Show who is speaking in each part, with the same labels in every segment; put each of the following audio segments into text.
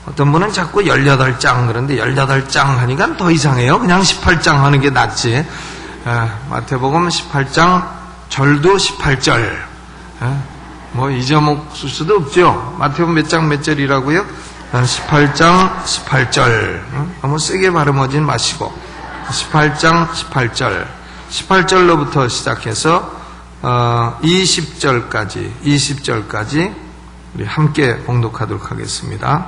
Speaker 1: 어떤 분은 자꾸 18장 그런데 18장 하니까 더 이상해요. 그냥 18장 하는 게 낫지. 마태복음 18장 절도 18절. 뭐 잊어먹을 수도 없죠. 마태복음 몇 장 몇 절이라고요? 18장 18절. 너무 세게 발음하지 마시고 18장 18절. 18절로부터 시작해서 20절까지 우리 함께 봉독하도록 하겠습니다.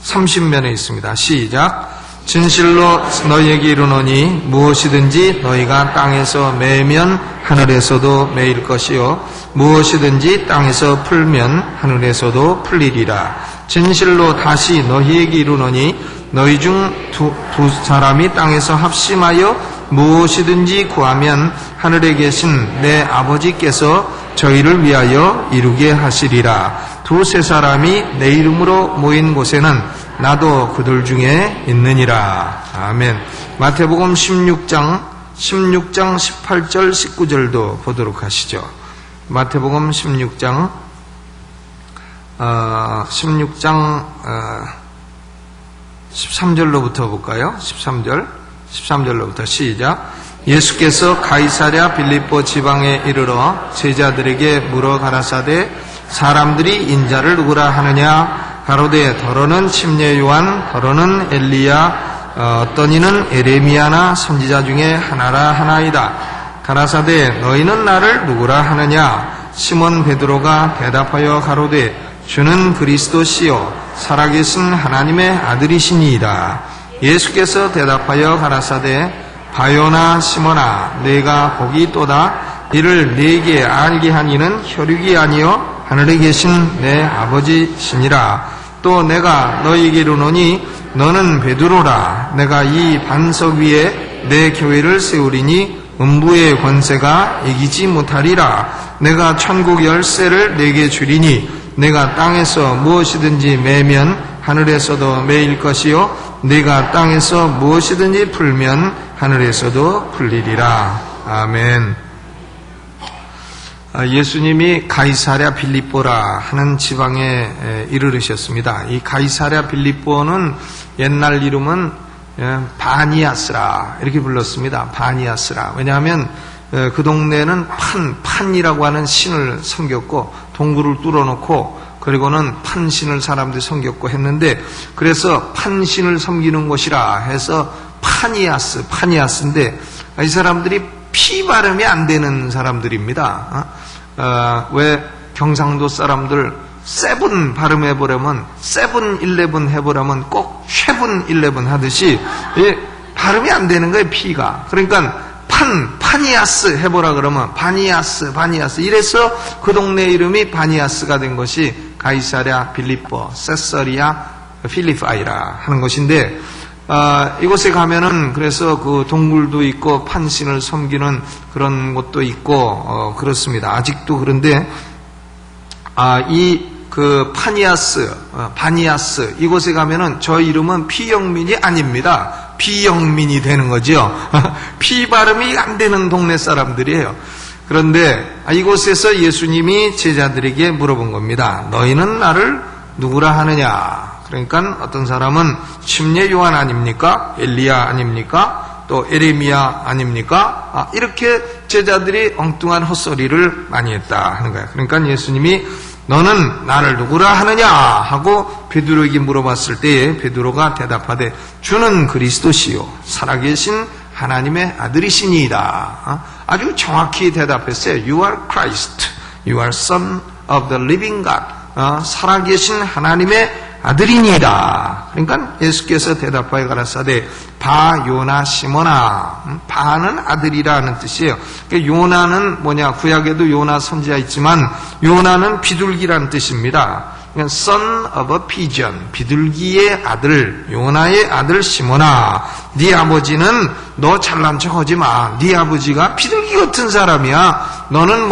Speaker 1: 30면에 있습니다. 시작. 진실로 너희에게 이르노니 무엇이든지 너희가 땅에서 매면 하늘에서도 매일 것이요 무엇이든지 땅에서 풀면 하늘에서도 풀리리라. 진실로 다시 너희에게 이르노니 너희 중 두 사람이 땅에서 합심하여 무엇이든지 구하면 하늘에 계신 내 아버지께서 저희를 위하여 이루게 하시리라. 두세 사람이 내 이름으로 모인 곳에는 나도 그들 중에 있느니라. 아멘. 마태복음 16장 18절 19절도 보도록 하시죠. 마태복음 16장 13절로부터 볼까요? 13절로부터 시작. 예수께서 가이사랴 빌립보 지방에 이르러 제자들에게 물어 가라사대 사람들이 인자를 누구라 하느냐? 가로되 더러는 침례 요한, 더러는 엘리야, 어떤 이는 에레미야나 선지자 중에 하나라 하나이다. 가라사대 너희는 나를 누구라 하느냐? 시몬 베드로가 대답하여 가로되 주는 그리스도시요 살아계신 하나님의 아들이시니이다. 예수께서 대답하여 가라사대 바요나 시몬아 내가 복이 있도다. 이를 네게 알게 한 이는 혈육이 아니요 하늘에 계신 내 아버지시니라. 또 내가 너희에게 이르노니 너는 베드로라. 내가 이 반석 위에 내 교회를 세우리니 음부의 권세가 이기지 못하리라. 내가 천국 열쇠를 네게 주리니 내가 땅에서 무엇이든지 매면 하늘에서도 매일 것이요 네가 땅에서 무엇이든지 풀면 하늘에서도 풀리리라. 아멘. 예수님이 가이사랴 빌립보라 하는 지방에 이르르셨습니다. 이 가이사랴 빌립보는 옛날 이름은 바니아스라 이렇게 불렀습니다. 바니아스라. 왜냐하면 그 동네는 판이라고 하는 신을 섬겼고 동굴을 뚫어놓고 그리고는 판신을 사람들이 섬겼고 했는데 그래서 판신을 섬기는 곳이라 해서 파니아스인데 이 사람들이 피 발음이 안 되는 사람들입니다. 왜 경상도 사람들 세븐 발음해보려면 세븐일레븐 해보려면 꼭 쉐븐일레븐 하듯이 발음이 안 되는 거예요. 피가. 그러니까 파니아스 해보라 그러면 바니아스 이래서 그 동네 이름이 바니아스가 된 것이 가이사랴 빌립보 세서리아 필리파이라 하는 것인데 이곳에 가면은 그래서 그 동굴도 있고 판신을 섬기는 그런 곳도 있고 그렇습니다. 아직도 그런데 그 바니아스 이곳에 가면은 저 이름은 피영민이 아닙니다. 비영민이 되는 거죠. 피 발음이 안 되는 동네 사람들이에요. 그런데 이곳에서 예수님이 제자들에게 물어본 겁니다. 너희는 나를 누구라 하느냐? 그러니까 어떤 사람은 침례 요한 아닙니까? 엘리야 아닙니까? 또 에레미야 아닙니까? 이렇게 제자들이 엉뚱한 헛소리를 많이 했다 하는 거예요. 그러니까 예수님이 너는 나를 누구라 하느냐 하고 베드로에게 물어봤을 때에 베드로가 대답하되 주는 그리스도시요 살아계신 하나님의 아들이시니이다. 아주 정확히 대답했어요. You are Christ. You are Son of the Living God. 살아계신 하나님의 아들이니이다. 그러니까 예수께서 대답하여 가라사대 바요나 시몬아. 바는 아들이라는 뜻이에요. 그러니까 요나는 뭐냐? 구약에도 요나 선지자 있지만 요나는 비둘기라는 뜻입니다. 그러니까 son of a pigeon, 비둘기의 아들, 요나의 아들 시몬아. 네 아버지는 너 잘난 척하지 마. 네 아버지가 비둘기 같은 사람이야. 너는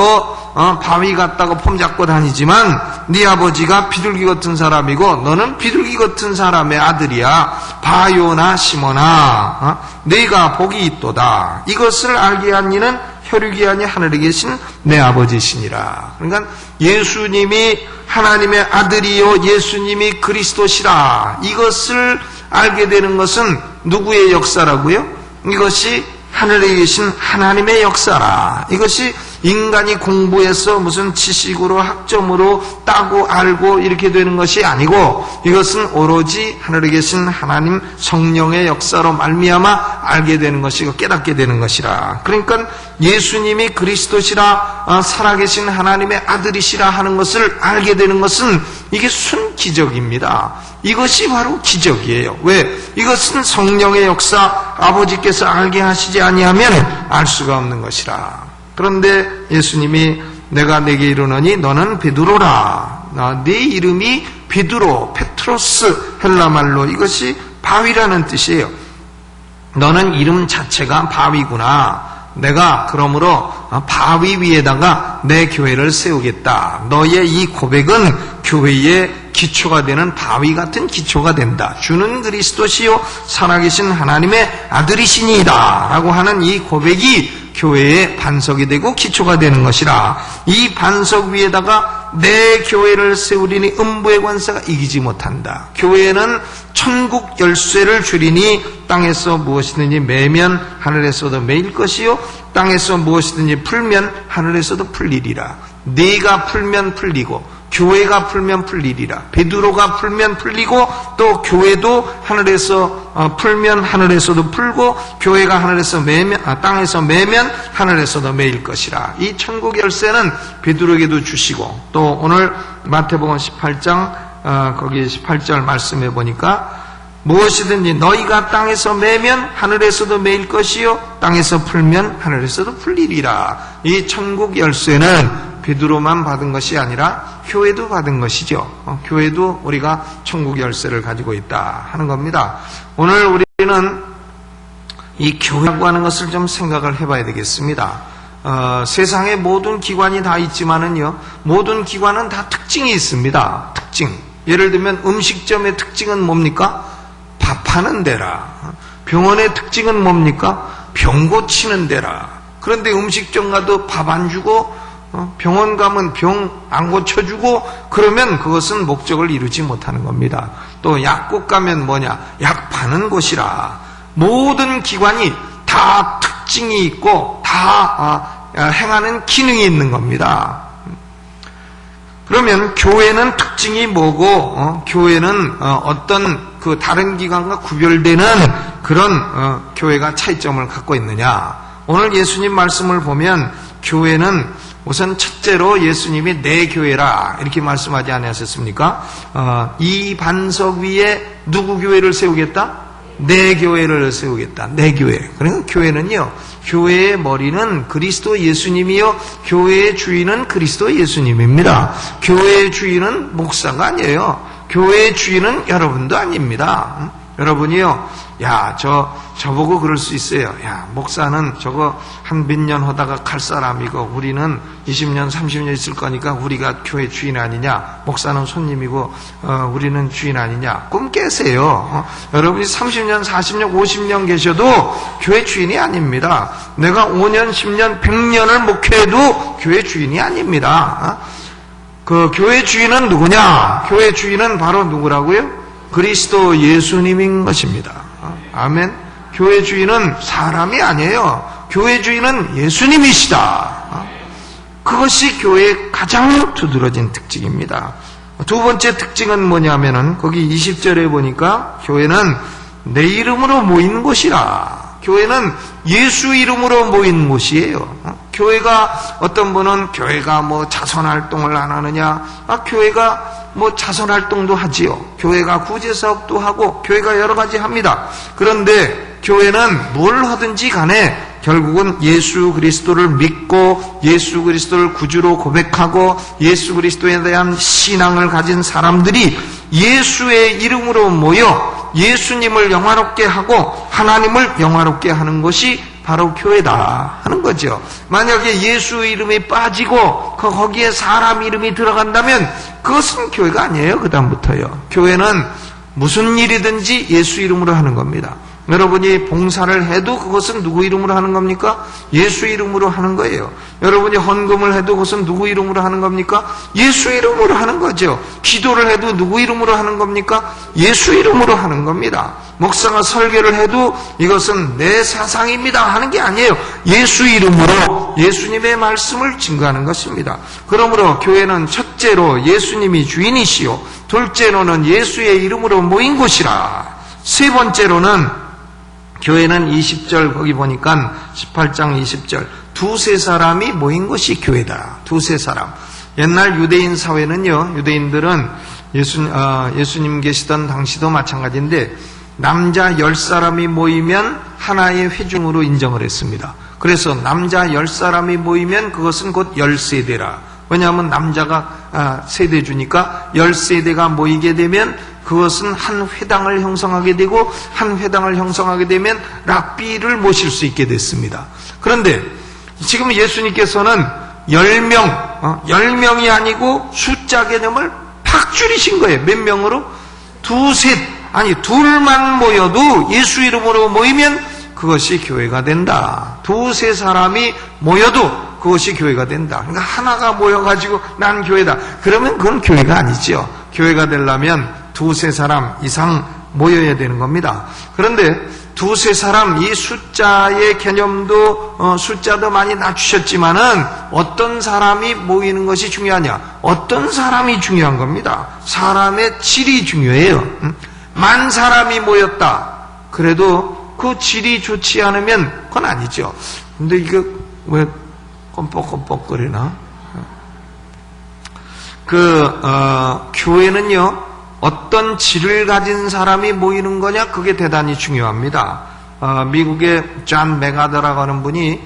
Speaker 1: 바위 같다고 폼 잡고 다니지만 네 아버지가 비둘기 같은 사람이고 너는 비둘기 같은 사람의 아들이야. 바요나 시몬아. 네가 복이 있도다. 이것을 알게 한 이는 혈육이 아니 하늘에 계신 내 아버지시니라. 그러니까 예수님이 하나님의 아들이요 예수님이 그리스도시라. 이것을 알게 되는 것은 누구의 역사라고요? 이것이 하늘에 계신 하나님의 역사라. 이것이 인간이 공부해서 무슨 지식으로 학점으로 따고 알고 이렇게 되는 것이 아니고 이것은 오로지 하늘에 계신 하나님 성령의 역사로 말미암아 알게 되는 것이고 깨닫게 되는 것이라. 그러니까 예수님이 그리스도시라 살아계신 하나님의 아들이시라 하는 것을 알게 되는 것은 이게 순기적입니다. 이것이 바로 기적이에요. 왜? 이것은 성령의 역사 아버지께서 알게 하시지 아니하면 알 수가 없는 것이라. 그런데 예수님이 내가 내게 이르노니 너는 베드로라. 네 이름이 베드로, 페트로스 헬라말로 이것이 바위라는 뜻이에요. 너는 이름 자체가 바위구나. 내가 그러므로 바위 위에다가 내 교회를 세우겠다. 너의 이 고백은 교회의 기초가 되는 바위 같은 기초가 된다. 주는 그리스도시요 살아계신 하나님의 아들이시니이다 라고 하는 이 고백이 교회의 반석이 되고 기초가 되는 것이라. 이 반석 위에다가 내 교회를 세우리니 음부의 권세가 이기지 못한다. 교회는 천국 열쇠를 주리니 땅에서 무엇이든지 매면 하늘에서도 매일 것이요 땅에서 무엇이든지 풀면 하늘에서도 풀리리라. 네가 풀면 풀리고 교회가 풀면 풀리리라. 베드로가 풀면 풀리고 또 교회도 하늘에서 풀면 하늘에서도 풀고 교회가 하늘에서 매면 땅에서 매면 하늘에서도 매일 것이라. 이 천국 열쇠는 베드로에게도 주시고 또 오늘 마태복음 18장 거기 18절 말씀해 보니까 무엇이든지 너희가 땅에서 매면 하늘에서도 매일 것이요 땅에서 풀면 하늘에서도 풀리리라. 이 천국 열쇠는 베드로만 받은 것이 아니라 교회도 받은 것이죠. 교회도 우리가 천국 열쇠를 가지고 있다 하는 겁니다. 오늘 우리는 이 교회라고 하는 것을 좀 생각을 해봐야 되겠습니다. 세상에 모든 기관이 다 있지만은요, 모든 기관은 다 특징이 있습니다. 특징. 예를 들면 음식점의 특징은 뭡니까? 밥 파는 데라. 병원의 특징은 뭡니까? 병 고치는 데라. 그런데 음식점 가도 밥 안 주고 병원 가면 병 안 고쳐주고 그러면 그것은 목적을 이루지 못하는 겁니다. 또 약국 가면 뭐냐? 약 파는 곳이라. 모든 기관이 다 특징이 있고 다 행하는 기능이 있는 겁니다. 그러면 교회는 특징이 뭐고 교회는 어떤 그 다른 기관과 구별되는 그런 교회가 차이점을 갖고 있느냐? 오늘 예수님 말씀을 보면 교회는 우선 첫째로 예수님이 내 교회라 이렇게 말씀하지 않으셨습니까? 이 반석 위에 누구 교회를 세우겠다? 내 교회를 세우겠다. 내 교회. 그러니까 교회는요, 교회의 머리는 그리스도 예수님이요, 교회의 주인은 그리스도 예수님입니다. 교회의 주인은 목사가 아니에요. 교회의 주인은 여러분도 아닙니다. 여러분이요, 야, 저보고 그럴 수 있어요. 야, 목사는 저거 한 몇 년 하다가 갈 사람이고 우리는 20년, 30년 있을 거니까 우리가 교회 주인 아니냐? 목사는 손님이고 우리는 주인 아니냐? 꿈 깨세요. 여러분이 30년, 40년, 50년 계셔도 교회 주인이 아닙니다. 내가 5년, 10년, 100년을 목회해도 교회 주인이 아닙니다. 그 교회 주인은 누구냐? 교회 주인은 바로 누구라고요? 그리스도 예수님인 것입니다. 아멘. 교회 주인은 사람이 아니에요. 교회 주인은 예수님이시다. 그것이 교회의 가장 두드러진 특징입니다. 두 번째 특징은 뭐냐면은 거기 20절에 보니까 교회는 내 이름으로 모인 곳이라. 교회는 예수 이름으로 모인 곳이에요. 교회가 어떤 분은 교회가 뭐 자선활동을 안 하느냐? 교회가 뭐 자선활동도 하지요. 교회가 구제사업도 하고 교회가 여러 가지 합니다. 그런데 교회는 뭘 하든지 간에 결국은 예수 그리스도를 믿고 예수 그리스도를 구주로 고백하고 예수 그리스도에 대한 신앙을 가진 사람들이 예수의 이름으로 모여 예수님을 영화롭게 하고 하나님을 영화롭게 하는 것이 바로 교회다 하는 거죠. 만약에 예수 이름이 빠지고 거기에 사람 이름이 들어간다면 그것은 교회가 아니에요. 그 다음부터요. 교회는 무슨 일이든지 예수 이름으로 하는 겁니다. 여러분이 봉사를 해도 그것은 누구 이름으로 하는 겁니까? 예수 이름으로 하는 거예요. 여러분이 헌금을 해도 그것은 누구 이름으로 하는 겁니까? 예수 이름으로 하는 거죠. 기도를 해도 누구 이름으로 하는 겁니까? 예수 이름으로 하는 겁니다. 목사가 설교를 해도 이것은 내 사상입니다 하는 게 아니에요. 예수 이름으로 예수님의 말씀을 증거하는 것입니다. 그러므로 교회는 첫째로 예수님이 주인이시요, 둘째로는 예수의 이름으로 모인 곳이라. 세 번째로는 교회는 20절 거기 보니까 18장 20절 두세 사람이 모인 것이 교회다. 두세 사람. 옛날 유대인 사회는요, 유대인들은 예수님 계시던 당시도 마찬가지인데 남자 10사람이 모이면 하나의 회중으로 인정을 했습니다. 그래서 남자 10사람이 모이면 그것은 곧 10세대라. 왜냐하면 남자가 세대주니까 10세대가 모이게 되면 그것은 한 회당을 형성하게 되고 한 회당을 형성하게 되면 랍비를 모실 수 있게 됐습니다. 그런데 지금 예수님께서는 10명이 아니고 숫자 개념을 팍 줄이신 거예요. 몇 명으로? 둘만 모여도 예수 이름으로 모이면 그것이 교회가 된다. 두세 사람이 모여도 그것이 교회가 된다. 그러니까 하나가 모여가지고 난 교회다. 그러면 그건 교회가 아니죠. 교회가 되려면 두세 사람 이상 모여야 되는 겁니다. 그런데 두세 사람, 이 숫자의 개념도 숫자도 많이 낮추셨지만은 어떤 사람이 모이는 것이 중요하냐? 어떤 사람이 중요한 겁니다. 사람의 질이 중요해요. 만 사람이 모였다. 그래도 그 질이 좋지 않으면 그건 아니죠. 근데 이거 왜 껌뻑껌뻑거리나? 교회는요, 어떤 질을 가진 사람이 모이는 거냐, 그게 대단히 중요합니다. 미국의 존 맥아더라고 하는 분이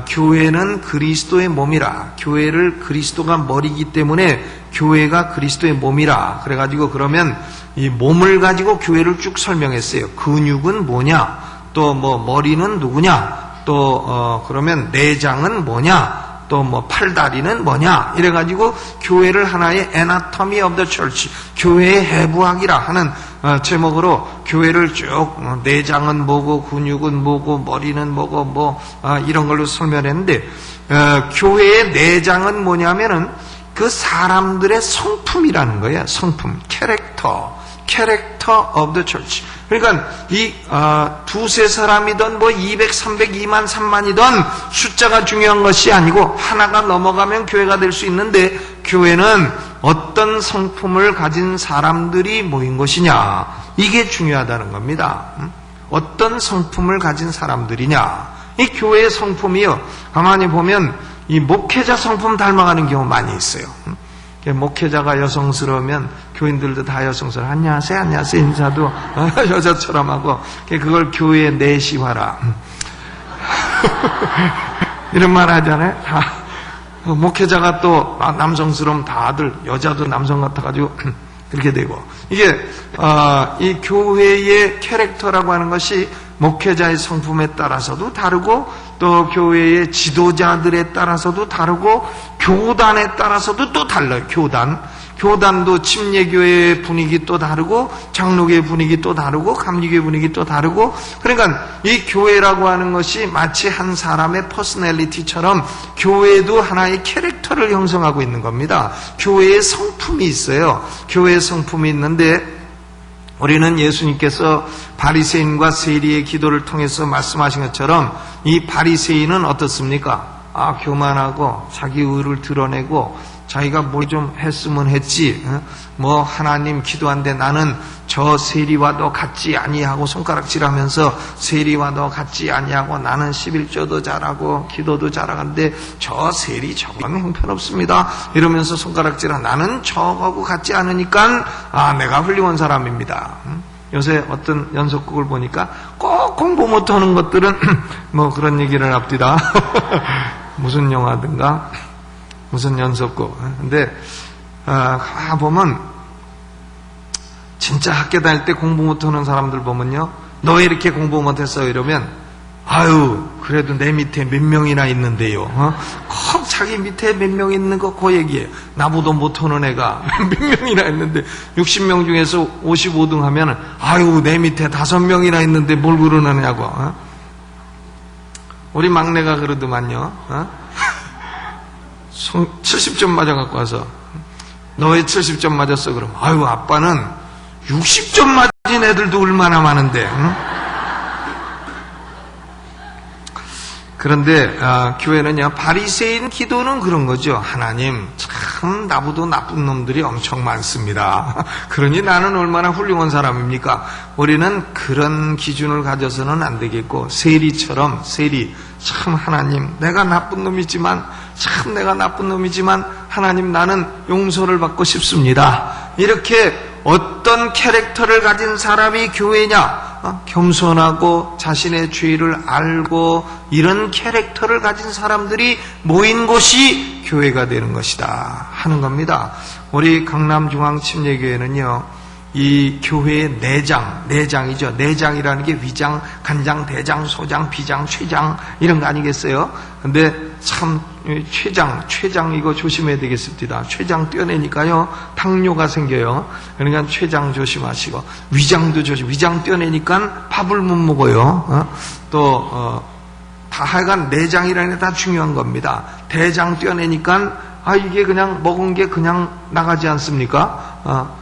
Speaker 1: 교회는 그리스도의 몸이라, 교회를 그리스도가 머리이기 때문에 교회가 그리스도의 몸이라 그래가지고 그러면 이 몸을 가지고 교회를 쭉 설명했어요. 근육은 뭐냐, 또 뭐 머리는 누구냐, 또 그러면 내장은 뭐냐, 또 뭐 팔다리는 뭐냐, 이래가지고 교회를 하나의 Anatomy of the Church, 교회의 해부학이라 하는 제목으로 교회를 쭉 내장은 뭐고 근육은 뭐고 머리는 뭐고 이런 걸로 설명했는데, 교회의 내장은 뭐냐면은 그 사람들의 성품이라는 거예요. 성품, 캐릭터 of the church. 그러니까 이 두세 사람이든 뭐 200, 300, 2만, 3만이든 숫자가 중요한 것이 아니고 하나가 넘어가면 교회가 될 수 있는데, 교회는 어떤 성품을 가진 사람들이 모인 것이냐, 이게 중요하다는 겁니다. 어떤 성품을 가진 사람들이냐. 이 교회의 성품이요, 가만히 보면 이 목회자 성품 닮아가는 경우 많이 있어요. 목회자가 여성스러우면 교인들도 다 여성스러워. 안녕하세요, 안녕하세요 인사도 여자처럼 하고, 그걸 교회의 내시화라 이런 말 하잖아요. 다 목회자가 또 남성스러우면 다들 여자도 남성 같아가지고 그렇게 되고, 이게 이 교회의 캐릭터라고 하는 것이 목회자의 성품에 따라서도 다르고, 또 교회의 지도자들에 따라서도 다르고, 교단에 따라서도 또 달라요. 교단도 침례교회의 분위기 또 다르고, 장로교회 분위기 또 다르고, 감리교회 분위기 또 다르고. 그러니까 이 교회라고 하는 것이 마치 한 사람의 퍼스널리티처럼 교회도 하나의 캐릭터를 형성하고 있는 겁니다. 교회의 성품이 있어요. 교회의 성품이 있는데, 우리는 예수님께서 바리새인과 세리의 기도를 통해서 말씀하신 것처럼 이 바리새인은 어떻습니까? 교만하고 자기 의를 드러내고 자기가 뭘 좀 했으면 했지, 뭐 하나님 기도한데 나는 저 세리와도 같지 아니하고 손가락질하면서 세리와도 같지 아니하고 나는 11조도 잘하고 기도도 잘하는데 저 세리 저거는 형편없습니다 이러면서 손가락질하고 나는 저거하고 같지 않으니까 내가 훌륭한 사람입니다. 요새 어떤 연속극을 보니까 꼭 공부 못하는 것들은 뭐 그런 얘기를 합디다. 무슨 영화든가 무슨 연속극. 근데 보면 진짜 학교 다닐 때 공부 못하는 사람들 보면요, 너 왜 이렇게 공부 못했어? 이러면 그래도 내 밑에 몇 명이나 있는데요. 꼭 자기 밑에 몇 명 있는 거 그 얘기예요. 나보다 못하는 애가 몇 명이나 있는데 60명 중에서 55등 하면 아유 내 밑에 5명이나 있는데 뭘 그러느냐고. 우리 막내가 그러더만요. 70점 맞아갖고 와서 너 왜 70점 맞았어? 그럼 아유 아빠는 60점 맞은 애들도 얼마나 많은데. 응? 그런데 교회는요, 바리새인 기도는 그런 거죠. 하나님 참 나보다 나쁜 놈들이 엄청 많습니다. 그러니 나는 얼마나 훌륭한 사람입니까? 우리는 그런 기준을 가져서는 안 되겠고, 세리처럼 참 하나님 내가 나쁜 놈이지만 하나님 나는 용서를 받고 싶습니다. 이렇게 어떤 캐릭터를 가진 사람이 교회냐? 겸손하고 자신의 죄를 알고 이런 캐릭터를 가진 사람들이 모인 곳이 교회가 되는 것이다 하는 겁니다. 우리 강남중앙침례교회는요, 이 교회의 내장이죠. 내장이라는 게 위장, 간장, 대장, 소장, 비장, 췌장 이런 거 아니겠어요? 근데 참 췌장 이거 조심해야 되겠습니다. 췌장 떼어내니까요 당뇨가 생겨요. 그러니까 췌장 조심하시고, 위장도 위장 떼어내니까 밥을 못 먹어요. 다 하여간 내장이라는 게 다 중요한 겁니다. 대장 떼어내니까 이게 그냥 먹은 게 그냥 나가지 않습니까?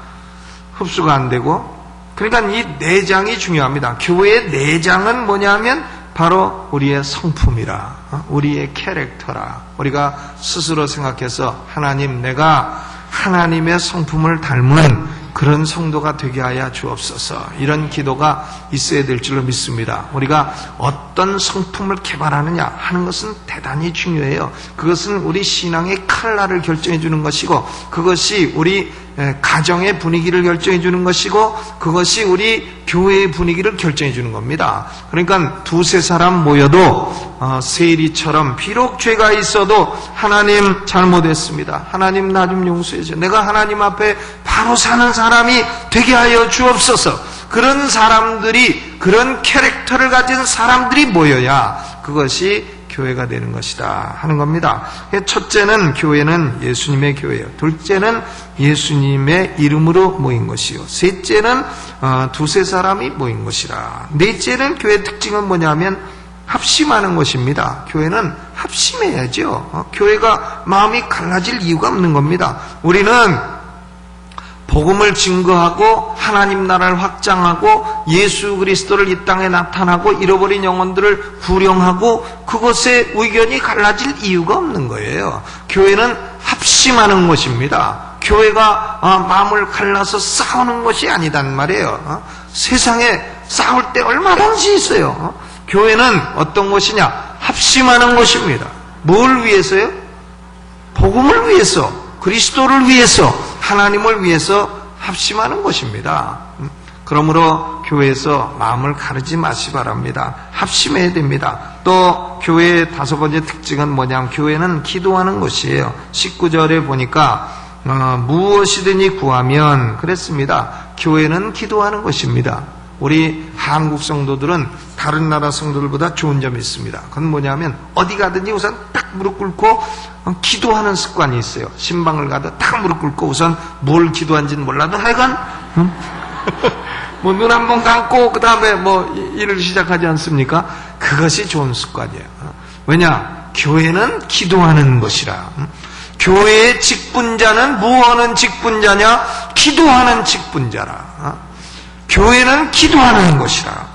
Speaker 1: 흡수가 안 되고. 그러니까 이 내장이 중요합니다. 교회의 내장은 뭐냐면 바로 우리의 성품이라, 우리의 캐릭터라. 우리가 스스로 생각해서 하나님 내가 하나님의 성품을 닮은 그런 성도가 되게 하여 주옵소서. 이런 기도가 있어야 될 줄로 믿습니다. 우리가 어떤 성품을 개발하느냐 하는 것은 대단히 중요해요. 그것은 우리 신앙의 칼날을 결정해 주는 것이고, 그것이 우리 가정의 분위기를 결정해 주는 것이고, 그것이 우리 교회의 분위기를 결정해 주는 겁니다. 그러니까 두세 사람 모여도 세리처럼 비록 죄가 있어도 하나님 잘못했습니다. 하나님 나 좀 용서해 주세요. 내가 하나님 앞에 바로 사는 사람이 되게 하여 주옵소서. 그런 사람들이, 그런 캐릭터를 가진 사람들이 모여야 그것이 교회가 되는 것이다 하는 겁니다. 첫째는 교회는 예수님의 교회예요. 둘째는 예수님의 이름으로 모인 것이요. 셋째는 두세 사람이 모인 것이라. 넷째는 교회의 특징은 뭐냐면 합심하는 것입니다. 교회는 합심해야죠. 교회가 마음이 갈라질 이유가 없는 겁니다. 우리는 복음을 증거하고 하나님 나라를 확장하고 예수 그리스도를 이 땅에 나타나고 잃어버린 영혼들을 구령하고 그것에 의견이 갈라질 이유가 없는 거예요. 교회는 합심하는 것입니다. 교회가 마음을 갈라서 싸우는 것이 아니단 말이에요. 세상에 싸울 때 얼마든지 있어요. 교회는 어떤 것이냐? 합심하는 것입니다. 뭘 위해서요? 복음을 위해서, 그리스도를 위해서, 하나님을 위해서 합심하는 것입니다. 그러므로 교회에서 마음을 가르지 마시 바랍니다. 합심해야 됩니다. 또 교회의 다섯 번째 특징은 뭐냐면 교회는 기도하는 것이에요. 19절에 보니까 무엇이든지 구하면 그랬습니다. 교회는 기도하는 것입니다. 우리 한국 성도들은 다른 나라 성도들보다 좋은 점이 있습니다. 그건 뭐냐면 어디 가든지 우선 딱 무릎 꿇고 기도하는 습관이 있어요. 신방을 가도 딱 무릎 꿇고 우선 뭘 기도한지는 몰라도 하여간 뭐 눈 한 번 감고 그 다음에 뭐 일을 시작하지 않습니까? 그것이 좋은 습관이에요. 왜냐? 교회는 기도하는 것이라. 교회의 직분자는 무엇하는 직분자냐? 기도하는 직분자라. 교회는 기도하는 것이라.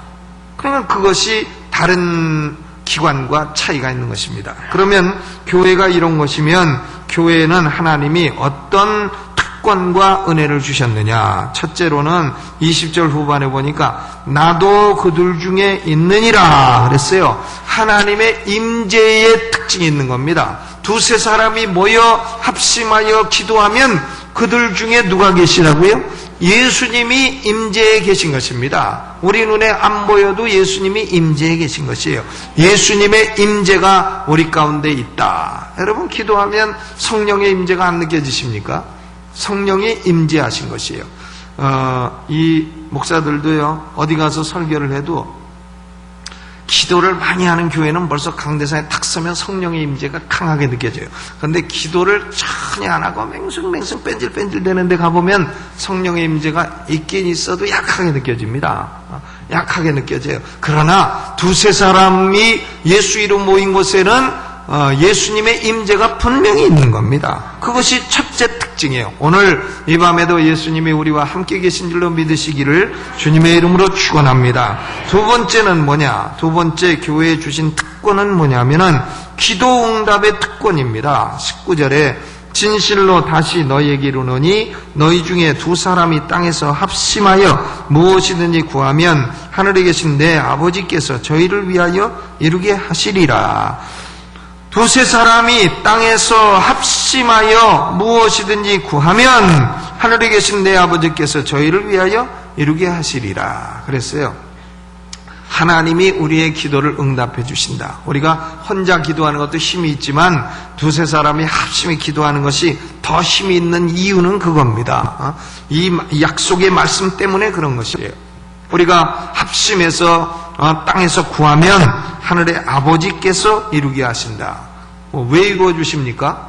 Speaker 1: 그러니까 그것이 다른 기관과 차이가 있는 것입니다. 그러면 교회가 이런 것이면 교회는 하나님이 어떤 특권과 은혜를 주셨느냐? 첫째로는 20절 후반에 보니까 나도 그들 중에 있느니라 그랬어요. 하나님의 임재의 특징이 있는 겁니다. 두세 사람이 모여 합심하여 기도하면 그들 중에 누가 계시라고요? 예수님이 임재에 계신 것입니다. 우리 눈에 안 보여도 예수님이 임재에 계신 것이에요. 예수님의 임재가 우리 가운데 있다. 여러분 기도하면 성령의 임재가 안 느껴지십니까? 성령이 임재하신 것이에요. 이 목사들도요, 어디 가서 설교를 해도 기도를 많이 하는 교회는 벌써 강대상에 탁 서면 성령의 임재가 강하게 느껴져요. 그런데 기도를 전혀 안 하고 맹숭맹숭 뺀질뺀질 되는데 가보면 성령의 임재가 있긴 있어도 약하게 느껴집니다. 약하게 느껴져요. 그러나 두세 사람이 예수 이름 모인 곳에는 예수님의 임재가 분명히 있는 겁니다. 그것이 첫째 특징이에요. 오늘 이 밤에도 예수님이 우리와 함께 계신 줄로 믿으시기를 주님의 이름으로 축원합니다. 두 번째는 뭐냐? 두 번째 교회에 주신 특권은 뭐냐면은 기도 응답의 특권입니다. 19절에 진실로 다시 너희에게 이르노니 너희 중에 두 사람이 땅에서 합심하여 무엇이든지 구하면 하늘에 계신 내 아버지께서 저희를 위하여 이루게 하시리라. 두세 사람이 땅에서 합심하여 무엇이든지 구하면 하늘에 계신 내 아버지께서 저희를 위하여 이루게 하시리라 그랬어요. 하나님이 우리의 기도를 응답해 주신다. 우리가 혼자 기도하는 것도 힘이 있지만 두세 사람이 합심히 기도하는 것이 더 힘이 있는 이유는 그겁니다. 이 약속의 말씀 때문에 그런 것이에요. 우리가 합심해서 땅에서 구하면 하늘의 아버지께서 이루게 하신다. 왜 이루어 주십니까?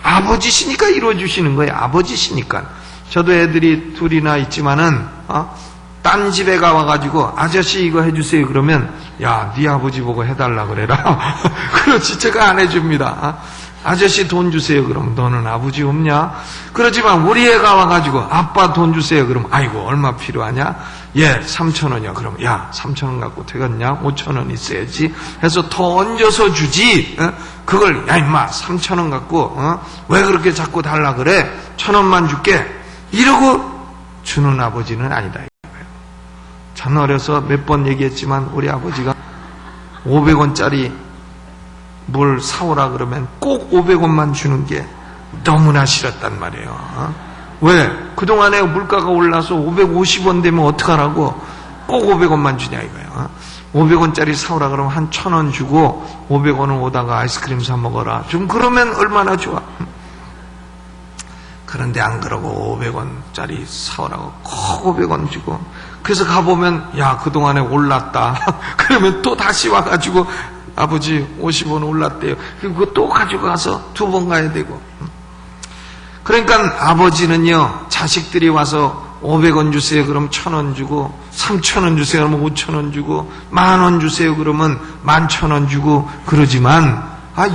Speaker 1: 아버지시니까 이루어 주시는 거예요. 아버지시니까. 저도 애들이 둘이나 있지만은 딴 집에 가와가지고 아저씨 이거 해주세요 그러면 야, 네 아버지 보고 해달라 그래라. 그렇지 제가 안 해줍니다. 아저씨 돈 주세요 그럼 너는 아버지 없냐? 그렇지만 우리 애가 와가지고 아빠 돈 주세요 그럼 아이고 얼마 필요하냐? 예, 3,000원이요. 그럼 야, 3,000원 갖고 되겠냐? 5,000원 있어야지. 해서 더 얹어서 주지. 그걸 야 임마 3,000원 갖고 왜 그렇게 자꾸 달라 그래? 1,000원만 줄게. 이러고 주는 아버지는 아니다. 전 어려서 몇 번 얘기했지만 우리 아버지가 500원짜리 뭘 사오라 그러면 꼭 500원만 주는 게 너무나 싫었단 말이에요. 왜? 그동안에 물가가 올라서 550원 되면 어떡하라고 꼭 500원만 주냐 이거예요. 500원짜리 사오라 그러면 한 1,000원 주고 500원은 오다가 아이스크림 사 먹어라. 좀 그러면 얼마나 좋아. 그런데 안 그러고 500원짜리 사오라고 꼭 500원 주고 그래서 가보면 야 그동안에 올랐다. 그러면 또 다시 와가지고 아버지 50원 올랐대요. 그거 또 가지고 가서 2번 가야 되고. 그러니까 아버지는요 자식들이 와서 500원 주세요 그럼 1,000원 주고 3,000원 주세요 그러면 5,000원 주고 10,000원 주세요 그러면 11,000원 주고 그러지만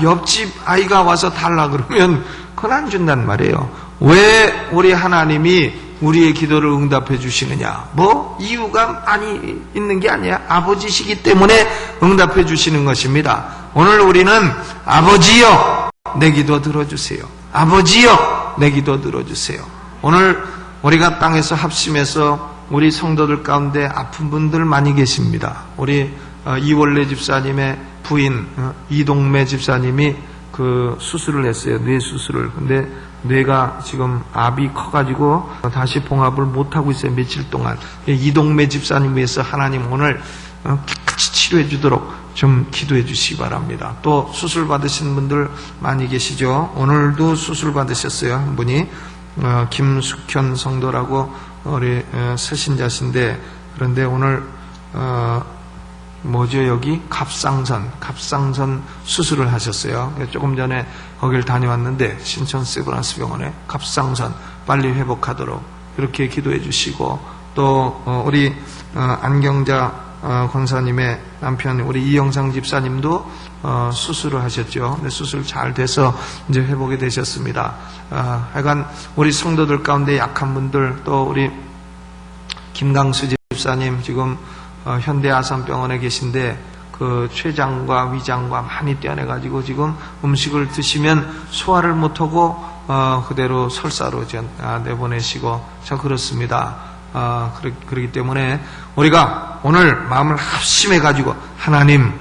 Speaker 1: 옆집 아이가 와서 달라 그러면 그건 안 준단 말이에요. 왜 우리 하나님이 우리의 기도를 응답해 주시느냐? 뭐 이유가 많이 있는 게 아니야. 아버지시기 때문에 응답해 주시는 것입니다. 오늘 우리는 아버지여 내 기도 들어주세요. 아버지여 내 기도 들어주세요. 오늘 우리가 땅에서 합심해서 우리 성도들 가운데 아픈 분들 많이 계십니다. 우리 이원래 집사님의 부인 이동매 집사님이 그 수술을 했어요. 뇌 수술을. 근데 뇌가 지금 압이 커가지고 다시 봉합을 못하고 있어요. 며칠 동안. 이동매 집사님 위해서 하나님 오늘 깨끗이 치료해 주도록 좀 기도해 주시기 바랍니다. 또 수술 받으신 분들 많이 계시죠. 오늘도 수술 받으셨어요. 한 분이 김숙현 성도라고 우리 새신자신데 그런데 오늘 여기 갑상선 수술을 하셨어요. 조금 전에 거길 다녀왔는데 신천 세브란스 병원에 갑상선 빨리 회복하도록 이렇게 기도해 주시고 또 우리 안경자 권사님의 남편 우리 이영상 집사님도 수술을 하셨죠. 수술 잘 돼서 이제 회복이 되셨습니다. 하여간 우리 성도들 가운데 약한 분들 또 우리 김강수 집사님 지금 현대아산병원에 계신데 그 췌장과 위장과 많이 떼어내가지고 지금 음식을 드시면 소화를 못하고 그대로 설사로 내보내시고 자 그렇습니다. 그렇기 때문에 우리가 오늘 마음을 합심해가지고 하나님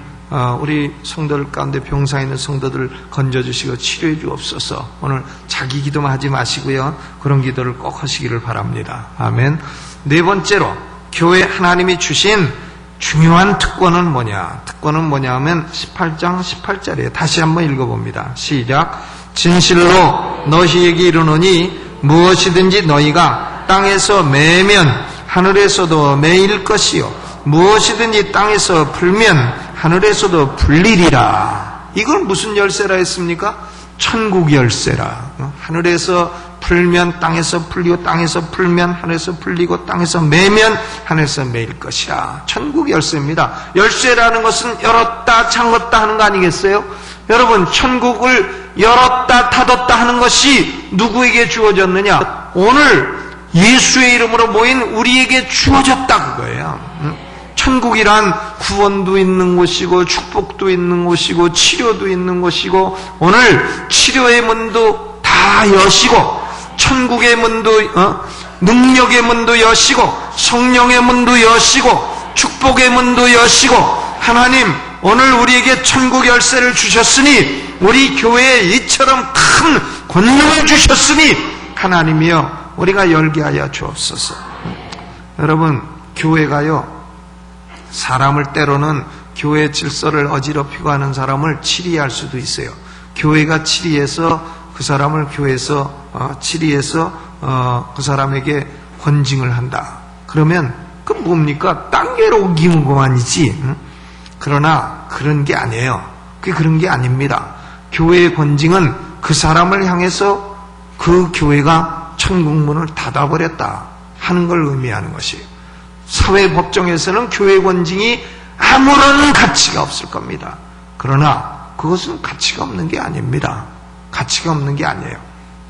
Speaker 1: 우리 성도들 가운데 병상에 있는 성도들을 건져주시고 치료해 주옵소서. 오늘 자기 기도만 하지 마시고요. 그런 기도를 꼭 하시기를 바랍니다. 아멘. 네 번째로 교회 하나님이 주신 중요한 특권은 뭐냐? 특권은 뭐냐 하면 18장 18절이에요. 다시 한번 읽어봅니다. 시작. 진실로 너희에게 이르노니 무엇이든지 너희가 땅에서 매면 하늘에서도 매일 것이요 무엇이든지 땅에서 풀면 하늘에서도 풀리리라. 이걸 무슨 열쇠라 했습니까? 천국 열쇠라. 하늘에서 풀면 땅에서 풀리고 땅에서 풀면 하늘에서 풀리고 땅에서 매면 하늘에서 매일 것이라. 천국 열쇠입니다. 열쇠라는 것은 열었다 잠궜다 하는 거 아니겠어요? 여러분, 천국을 열었다 닫았다 하는 것이 누구에게 주어졌느냐? 오늘 예수의 이름으로 모인 우리에게 주어졌다 그거예요. 천국이란 구원도 있는 곳이고 축복도 있는 곳이고 치료도 있는 곳이고, 오늘 치료의 문도 다 여시고 천국의 문도 능력의 문도 여시고 성령의 문도 여시고 축복의 문도 여시고, 하나님 오늘 우리에게 천국 열쇠를 주셨으니 우리 교회에 이처럼 큰 권능을 주셨으니 하나님이여 우리가 열게 하여 주옵소서. 여러분, 교회가요, 사람을 때로는 교회 질서를 어지럽히고 하는 사람을 치리할 수도 있어요. 교회가 치리해서 그 사람을 교회에서 치리해서 그 사람에게 권징을 한다. 그러면 그 뭡니까? 땅계로 옮기는 것만이지. 그러나 그런 게 아니에요. 그게 그런 게 아닙니다. 교회의 권징은 그 사람을 향해서 그 교회가 천국문을 닫아버렸다 하는 걸 의미하는 것이에요. 사회법정에서는 교회 권징이 아무런 가치가 없을 겁니다. 그러나 그것은 가치가 없는 게 아닙니다. 가치가 없는 게 아니에요.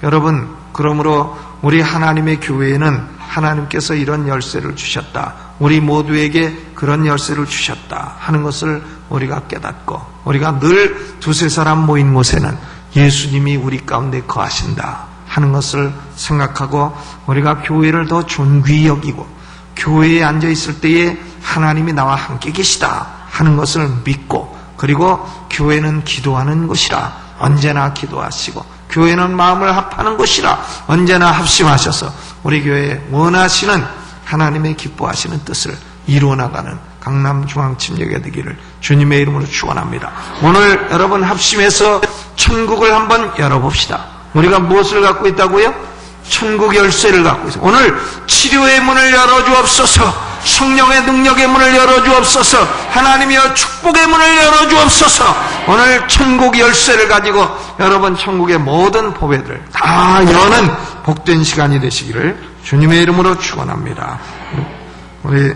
Speaker 1: 여러분, 그러므로 우리 하나님의 교회에는 하나님께서 이런 열쇠를 주셨다, 우리 모두에게 그런 열쇠를 주셨다 하는 것을 우리가 깨닫고, 우리가 늘 두세 사람 모인 곳에는 예수님이 우리 가운데 거하신다 하는 것을 생각하고, 우리가 교회를 더 존귀히 여기고 교회에 앉아있을 때에 하나님이 나와 함께 계시다 하는 것을 믿고, 그리고 교회는 기도하는 곳이라 언제나 기도하시고, 교회는 마음을 합하는 곳이라 언제나 합심하셔서 우리 교회에 원하시는 하나님의 기뻐하시는 뜻을 이루어나가는 강남중앙침례교회 되기를 주님의 이름으로 축원합니다. 오늘 여러분 합심해서 천국을 한번 열어봅시다. 우리가 무엇을 갖고 있다고요? 천국 열쇠를 갖고 있어요. 오늘 치료의 문을 열어주옵소서, 성령의 능력의 문을 열어주옵소서, 하나님이여 축복의 문을 열어주옵소서. 오늘 천국 열쇠를 가지고 여러분 천국의 모든 보배들 다 여는 복된 시간이 되시기를 주님의 이름으로 축원합니다. 우리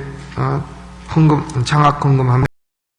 Speaker 1: 장학 헌금하면